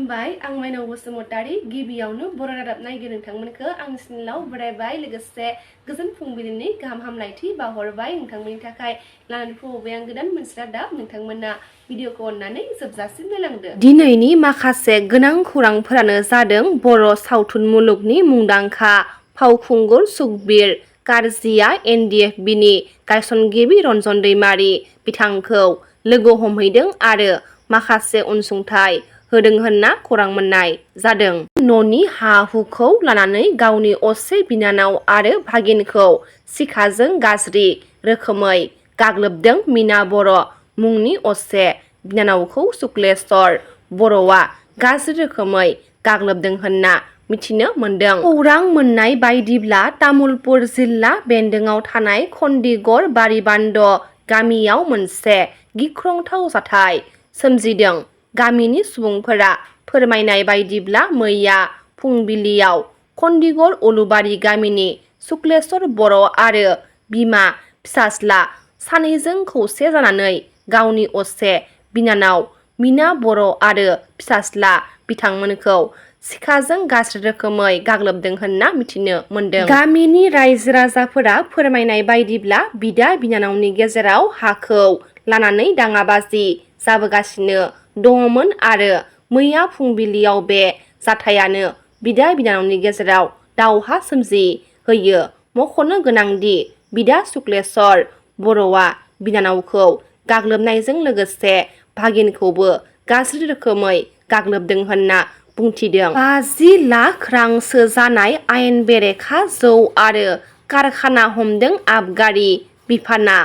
खुलुमबाय आं माइनाव बसुमतारी गिबियावनो बर' रादाब नायगिरि नोंथांमोनखौ आंनि चेनेलाव बरायबाय लोगोसे गोजोन फुंबिलिनि गाहाम हामलायथि बावहरबाय नोंथांमोननि थाखाय लानानै फैबाय आं गोदान मोनसे रादाब नोंथांमोना भिडिअखौ अननानै जोबजासिम नायलांदो। दिनैनि माखासे गोनां खौरांफोरानो जादों बर' सावथुन मुलुगनि मुंदांखा फावखुंगुर सुकबिर कारजिया NDFBनि गायसनगिरि रन्जन दैमारि बिथांखौ लोगो हमहैदों आरो माखासे अनसुंथाइ होदों होनना खौरां मोननाय जादों। न'नि हा-हुखौ लानानै गावनि असे बिनानाव आरो भागिनखौ सिखाजों गाज्रि रोखोमै गाग्लोबदों मीना बर' मुंनि असे बिनानावखौ शुक्लेश्वर बर'आ गाज्रि रोखोमै गाग्लोबदों होनना मिथिनो मोनदों। खौरां मोननाय बायदिब्ला तामुलपुर जिल्ला बेन्दोंआव थानाय खन्दिगर बारिबान्द गामियाव मोनसे गिख्रंथाव जाथाय सोमजिदों। गामिनि सुबुंफोरा फोरमायनाय बायदिब्ला मैया फुंबिलियाव खन्दिगर उलुबारि गामिनि शुक्लेश्वर बर' आरो बिमा फिसाज्ला सानैजों खौसे जानानै गावनि असे बिनानाव मीना बर' आरो फिसाज्ला बिथांमोनखौ सिखाजों गाज्रि रोखोमै गाग्लोबदों होनना मिथिनो मोनदों। गामिनि रायजो राजाफोरा फोरमायनाय बायदिब्ला बिदा बिनानावनि गेजेराव हाखौ लानानै दाङाबाजि जाबोगासिनो दङमोन आरो मैया फुंबिलियाव बे जाथायानो बिदा बिनानावनि गेजेराव दावहा सोमजिहोयो। मख'नो गोनांदि बिदा शुक्लेश्वर बर'आ बिनानावखौ गाग्लोबनायजों लोगोसे भागिनखौबो गाज्रि रोखोमै गाग्लोबदों होनना बुंथिदों। 50 लाख रांसो जानाय आयेन बेरेखा जौ आरो कारखाना हमदों आबगारि बिफाना।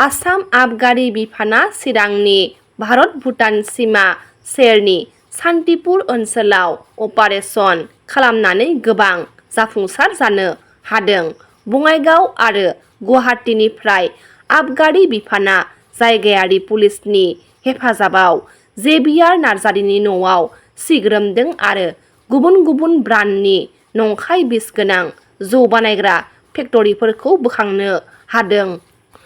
आसाम आबगारि बिफाना चिरांनि भारत-भुटान सिमा सेरनि सान्तिपुर ओनसोलाव अपारेशन खालामनानै गोबां जाफुंसार जानो हादों। बङाइगाव आरो गुवाहाटीनिफ्राय आबगारि बिफाना जायगायारि पुलिसनि हेफाजाबाव जेबियार नार्जारिनि न'आव सिग्रोमदों आरो गुबुन गुबुन ब्रान्डनि नंखाय बिस गोनां जौ बानायग्रा फेक्टरिफोरखौ बोखांनो हादों।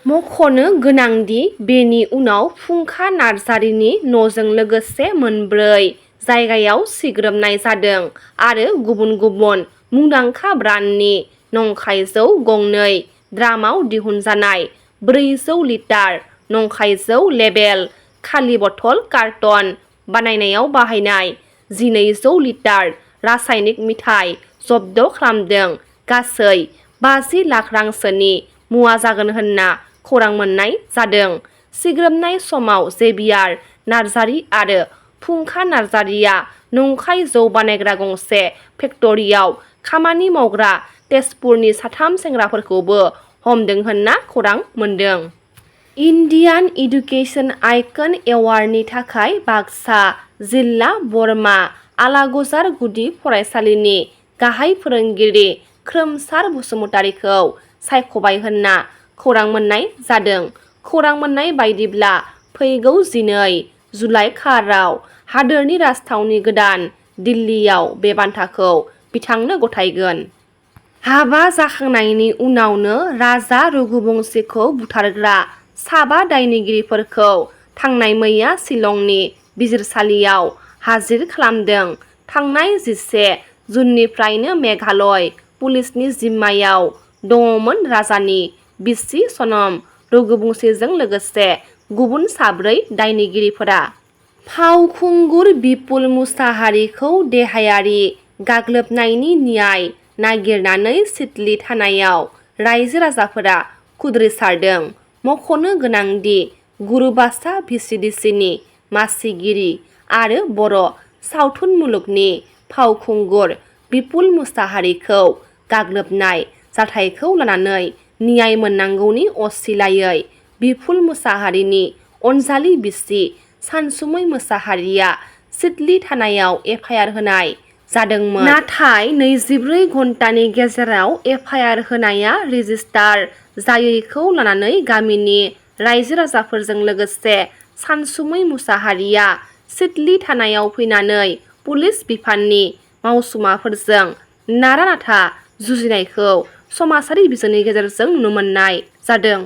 मख'नो गोनांदि बेनि उनाव फुंखा नार्जारिनि न'जों लोगोसे मोनब्रै जायगायाव सिग्रोमनाय जादों आरो गुबुन गुबुन मुंदांखा ब्रान्डनि नंखाय जौ गंनै ड्रामाव दिहुनजानाय 400 लिटार नंखाय जौ लेबेल खालि बथल कार्टन बानायनायाव बाहायनाय 1200 लिटार रासायनिक मिथाइ जब्द खालामदों। गासै 50 लाख रांसोनि मुवा जागोन होनना खौरां मोननाय जादों। सिग्रोमनाय समाव जेबियार नार्जारि आरो फुंखा नार्जारिया नंखाय जौ बानायग्रा गंसे फेक्टरियाव खामानि मावग्रा तेजपुरनि 3 सेंग्राफोरखौबो हमदों होनना खौरां मोनदों। इन्डियान इडुकेसन आइकन एवार्डनि थाखाय बाक्सा जिल्ला बरमा आलागुजार गुदि फरायसालिनि गाहाय फोरोंगिरि खोमसार बसुमतारिखौ सायख'बाय होनना खौरां मोननाय जादों। खौरां मोननाय बायदिब्ला फैगौ 12 जुलाइ खाराव हादोरनि राजथावनि गोदान दिल्लीयाव बे बान्थाखौ बिथांनो गथायगोन। हाबा जाखांनायनि उनावनो राजा रघुबंशीखौ बुथारग्रा 7 दायनिगिरिफोरखौ थांनाय मैया शिलंनि बिजिरसालियाव हाजिर खालामदों। थांनाय 11 जुननिफ्रायनो मेघालय पुलिसनि जिम्मायाव दङमोन राजानि बिसि सनम रघुबंशीजों लोगोसे गुबुन 4 दायनिगिरिफोरा। फावखुंगुर बिपुल मुसाहारिखौ देहायारि गाग्लोबनायनि न्याय नागिरनानै सिडली थानायाव रायजो राजाफोरा खुद्रिसारदों। मख'नो गोनांदि गुरुबासा VCDCनि मासिगिरि आरो बर' सावथुन मुलुगनि फावखुंगुर बिपुल मुसाहारिखौ गाग्लोबनाय जाथायखौ लानानै न्याय मोननांगौनि असिलायै बिपुल मुसाहारिनि अनजालि बिसि सानसुमै मुसाहारिया सिडली थानायाव FIR होनाय जादोंमोन। नाथाय 24 घन्टानि गेजेराव FIR होनाया रेजिस्टार जायैखौ लानानै गामिनि रायजो राजाफोरजों लोगोसे सानसुमै मुसाहारिया सिडली थानायाव फैनानै पुलिस बिफाननि मावसुमाफोरजों नारा नाथा जुजिनायखौ समाजारि बिजोंनि गेजेरजों नुनो मोननाय जादों।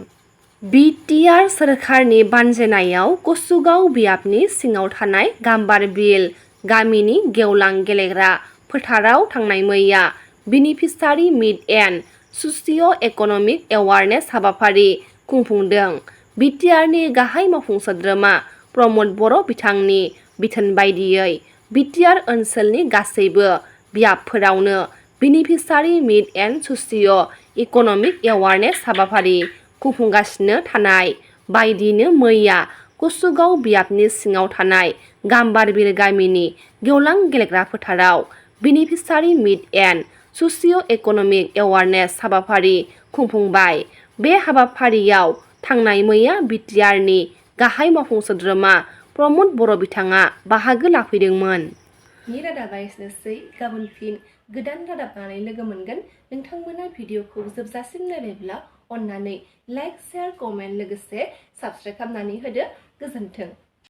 BTR सोरखारनि बानजायनायाव कसुगाव बियाबनि सिङाव थानाय गाम्बार बिल गामिनि गेवलां गेलेग्रा फोथाराव थांनाय मैया beneficiary meat and socio' economic awareness हाबाफारि खुंफुंदों। बिटिआरनि गाहाय मावफुं सोद्रोमा प्रमद बर' बिथांनि बिथोन बायदियै बिटिआर ओनसोलनि गासैबो बियाबफोरावनो beneficiary meat and socio' economic awareness हाबाफारि खुंफुंगासिनो थानाय बायदिनो मैया कसुगाव बियाबनि सिङाव थानाय गाम्बारबिल गामिनि गेवलां गेलेग्रा फोथाराव beneficiary meat and socio' economic awareness हाबाफारि खुंफुंबाय। बे हाबाफारियाव थांनाय मैया बिटिआरनि गाहाय मावफुं सोद्रोमा प्रमद बर' बिथाङा बाहागो लाफैदोंमोन। रादाबा एसेनोसै, गाबोन फिन गोदान रादाब लानानै लोगो मोनगोन। नोंथांमोना भिडिअखौ जोबजासिम नायनायब्ला अन्नानै लाइक, शेयार, कमेन्ट लोगोसे साबस्क्राइब खालामनानै होदो। गोजोन्थों।